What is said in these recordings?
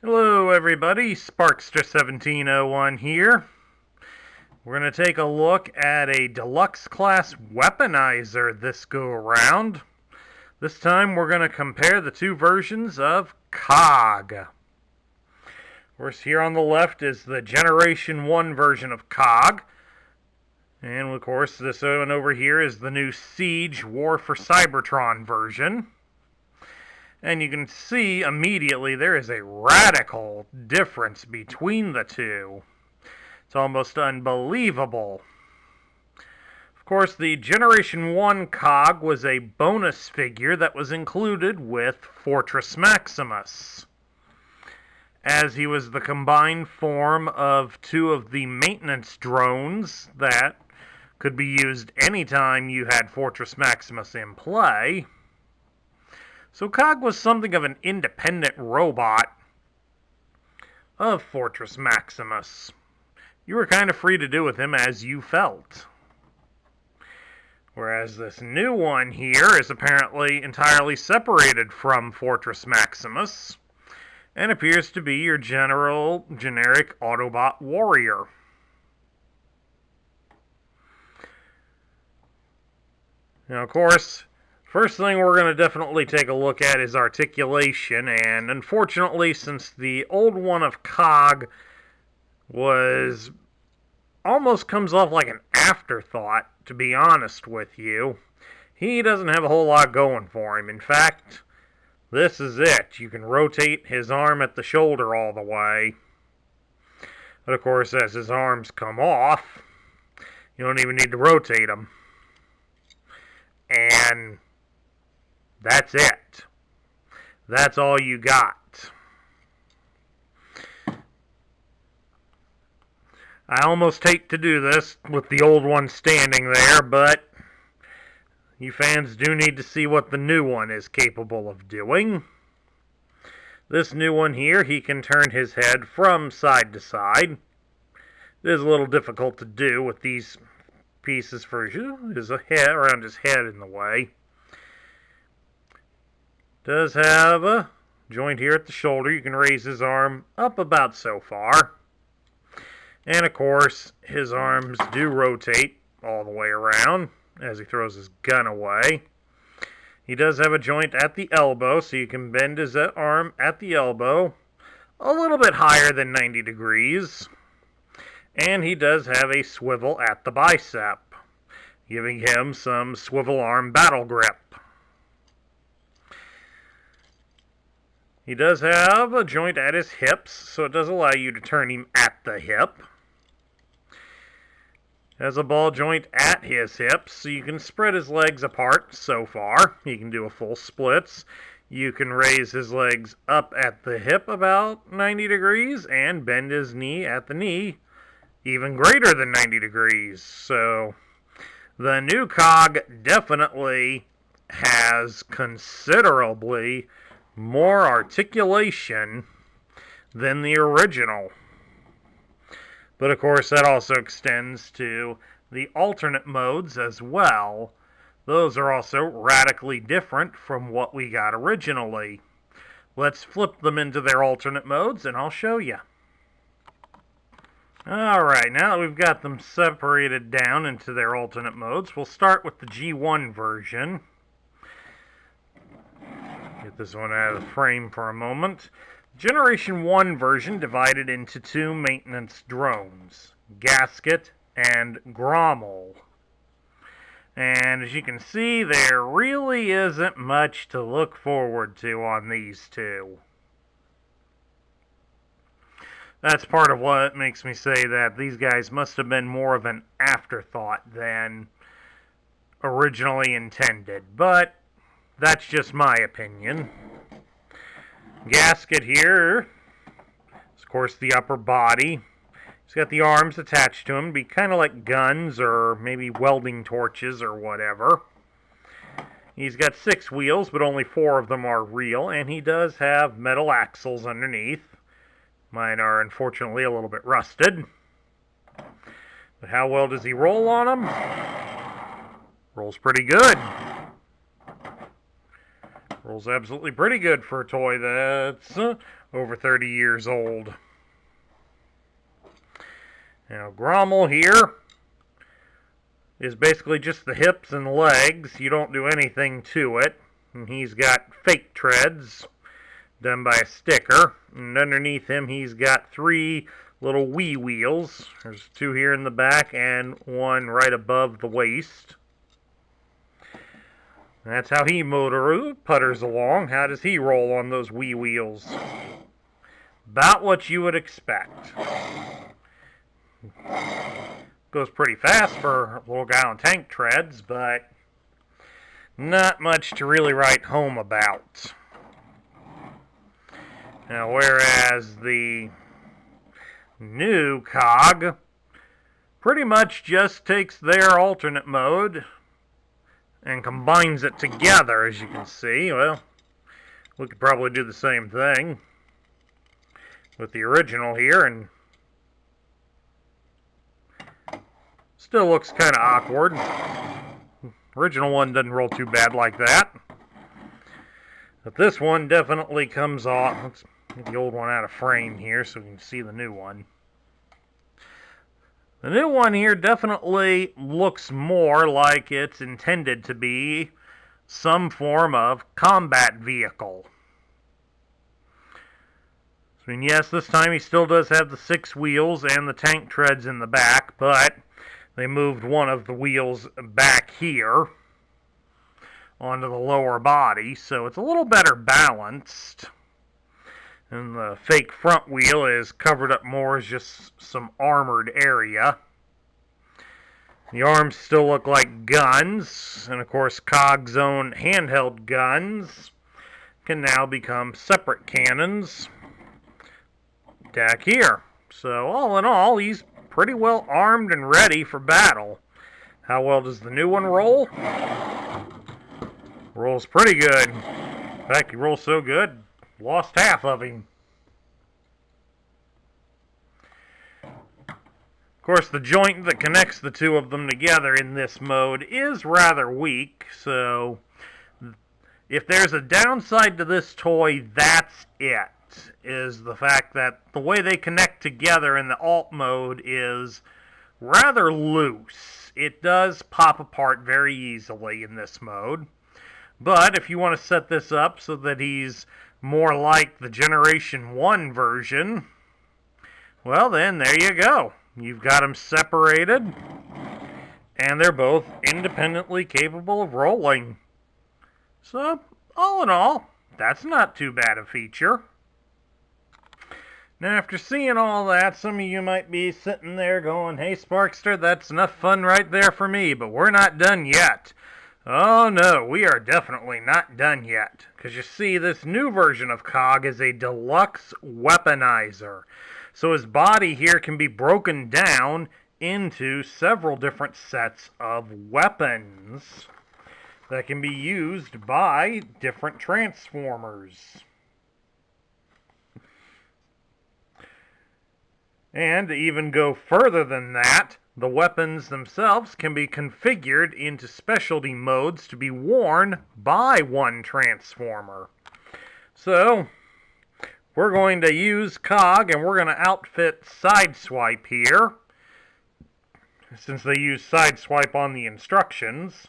Hello everybody, Sparkster1701 here. We're going to take a look at a deluxe class weaponizer this go around. This time we're going to compare the two versions of Cog. Of course, here on the left is the Generation 1 version of Cog. And of course, this one over here is the new SIEGE War for Cybertron version. And you can see immediately there is a radical difference between the two. It's almost unbelievable. Of course, the Generation 1 Cog was a bonus figure that was included with Fortress Maximus, as he was the combined form of two of the maintenance drones that could be used anytime you had Fortress Maximus in play. So Cog was something of an independent robot of Fortress Maximus. You were kind of free to do with him as you felt. Whereas this new one here is apparently entirely separated from Fortress Maximus and appears to be your generic Autobot warrior. Now, of course, first thing we're going to definitely take a look at is articulation, and unfortunately, since the old one of Cog was almost comes off like an afterthought, to be honest with you, he doesn't have a whole lot going for him. In fact, this is it. You can rotate his arm at the shoulder all the way. But of course, as his arms come off, you don't even need to rotate them. And that's it. That's all you got. I almost hate to do this with the old one standing there, but you fans do need to see what the new one is capable of doing. This new one here, he can turn his head from side to side. It is a little difficult to do with these pieces for his head around his head in the way. Does have a joint here at the shoulder. You can raise his arm up about so far. And of course, his arms do rotate all the way around as he throws his gun away. He does have a joint at the elbow, so you can bend his arm at the elbow a little bit higher than 90 degrees. And he does have a swivel at the bicep, giving him some swivel arm battle grip. He does have a joint at his hips, so it does allow you to turn him at the hip. Has a ball joint at his hips, so you can spread his legs apart so far. He can do a full splits. You can raise his legs up at the hip about 90 degrees and bend his knee at the knee even greater than 90 degrees. So the new Cog definitely has considerably more articulation than the original. But of course, that also extends to the alternate modes as well. Those are also radically different from what we got originally. Let's flip them into their alternate modes and I'll show you. Alright, now that we've got them separated down into their alternate modes, we'll start with the G1 version. Get this one out of the frame for a moment. Generation 1 version divided into two maintenance drones, Gasket and Grommel. And as you can see, there really isn't much to look forward to on these two. That's part of what makes me say that these guys must have been more of an afterthought than originally intended. But that's just my opinion. Gasket here is, of course, the upper body. He's got the arms attached to him, be kind of like guns or maybe welding torches or whatever. He's got 6 wheels, but only 4 of them are real, and he does have metal axles underneath. Mine are unfortunately a little bit rusted. But how well does he roll on them? Rolls pretty good. Rolls absolutely pretty good for a toy that's over 30 years old. Now, Grommel here is basically just the hips and legs. You don't do anything to it. And he's got fake treads done by a sticker. And underneath him, he's got 3 little wee wheels. There's 2 here in the back and 1 right above the waist. That's how he putters along. How does he roll on those wee wheels? About what you would expect. Goes pretty fast for a little guy on tank treads, but not much to really write home about. Now, whereas the new Cog pretty much just takes their alternate mode and combines it together, as you can see. Well, we could probably do the same thing with the original here, and still looks kind of awkward. Original one doesn't roll too bad like that, but this one definitely comes off. Let's get the old one out of frame here so we can see the new one. The new one here definitely looks more like it's intended to be some form of combat vehicle. I mean, yes, this time he still does have the 6 wheels and the tank treads in the back, but they moved one of the wheels back here onto the lower body, so it's a little better balanced. And the fake front wheel is covered up more as just some armored area. The arms still look like guns, and of course Cog's own handheld guns can now become separate cannons. Back here. So all in all, he's pretty well armed and ready for battle. How well does the new one roll? Rolls pretty good. In fact, he rolls so good, lost half of him. Of course, the joint that connects the 2 of them together in this mode is rather weak, so if there's a downside to this toy, that's it, is the fact that the way they connect together in the alt mode is rather loose. It does pop apart very easily in this mode. But if you want to set this up so that he's more like the Generation 1 version, well then, there you go. You've got them separated, and they're both independently capable of rolling. So, all in all, that's not too bad a feature. Now, after seeing all that, some of you might be sitting there going, "Hey, Sparkster, that's enough fun right there for me, but we're not done yet." Oh no, we are definitely not done yet. Because you see, this new version of Cog is a deluxe weaponizer. So his body here can be broken down into several different sets of weapons that can be used by different Transformers. And to even go further than that, the weapons themselves can be configured into specialty modes to be worn by one Transformer. So, we're going to use Cog, and we're going to outfit Sideswipe here, since they use Sideswipe on the instructions.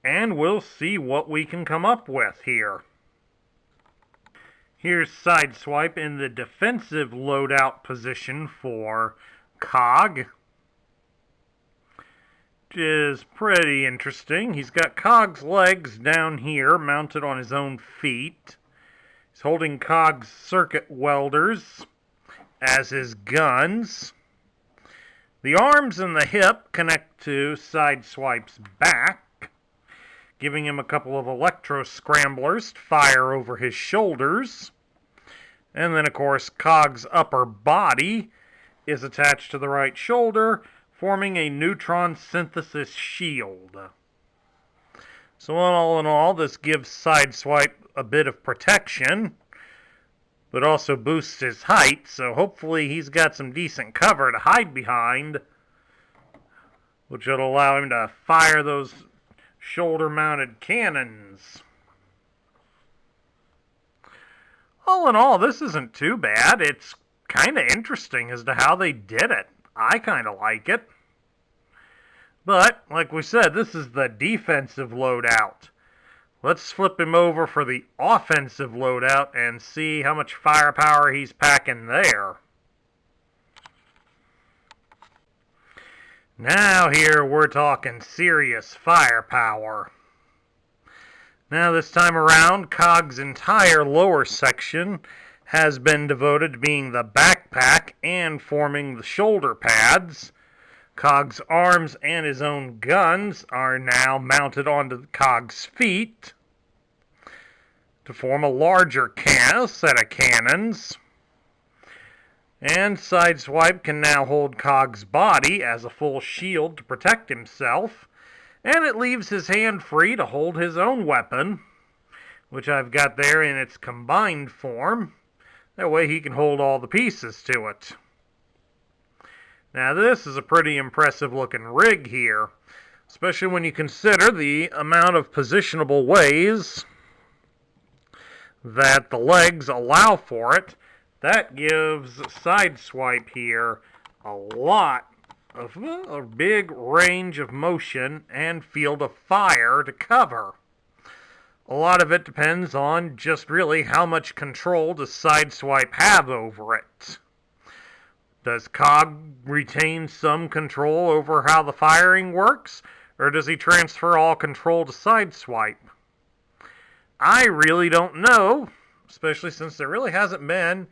And we'll see what we can come up with here. Here's Sideswipe in the defensive loadout position for Cog, which is pretty interesting. He's got Cog's legs down here, mounted on his own feet. He's holding Cog's circuit welders as his guns. The arms and the hip connect to Sideswipe's back, giving him a couple of electro scramblers to fire over his shoulders. And then, of course, Cog's upper body is attached to the right shoulder, forming a neutron synthesis shield. So all in all, this gives Sideswipe a bit of protection, but also boosts his height, so hopefully he's got some decent cover to hide behind, which will allow him to fire those shoulder-mounted cannons. All in all, this isn't too bad. It's kind of interesting as to how they did it. I kind of like it. But, like we said, this is the defensive loadout. Let's flip him over for the offensive loadout and see how much firepower he's packing there. Now here we're talking serious firepower. Now this time around, Cog's entire lower section has been devoted to being the backpack and forming the shoulder pads. Cog's arms and his own guns are now mounted onto Cog's feet to form a larger set of cannons. And Sideswipe can now hold Cog's body as a full shield to protect himself, and it leaves his hand free to hold his own weapon, which I've got there in its combined form. That way he can hold all the pieces to it. Now this is a pretty impressive looking rig here, especially when you consider the amount of positionable ways that the legs allow for it. That gives Sideswipe here a lot of a big range of motion and field of fire to cover. A lot of it depends on just really how much control does Sideswipe have over it. Does Cog retain some control over how the firing works, or does he transfer all control to Sideswipe? I really don't know, especially since there really hasn't been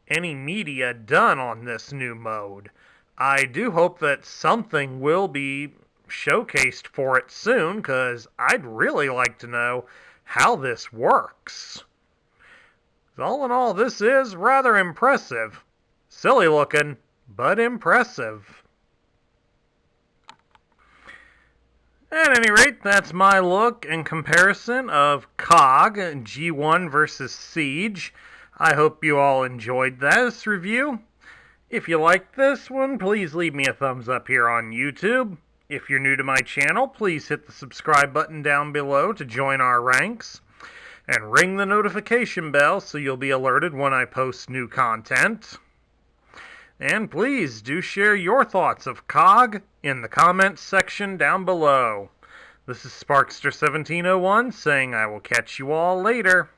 any media done on this new mode. I do hope that something will be showcased for it soon, because I'd really like to know how this works. All in all, this is rather impressive. Silly looking, but impressive. At any rate, that's my look and comparison of COG G1 versus Siege. I hope you all enjoyed this review. If you liked this one, please leave me a thumbs up here on YouTube. If you're new to my channel, please hit the subscribe button down below to join our ranks. And ring the notification bell so you'll be alerted when I post new content. And please do share your thoughts of COG in the comments section down below. This is Sparkster1701 saying I will catch you all later.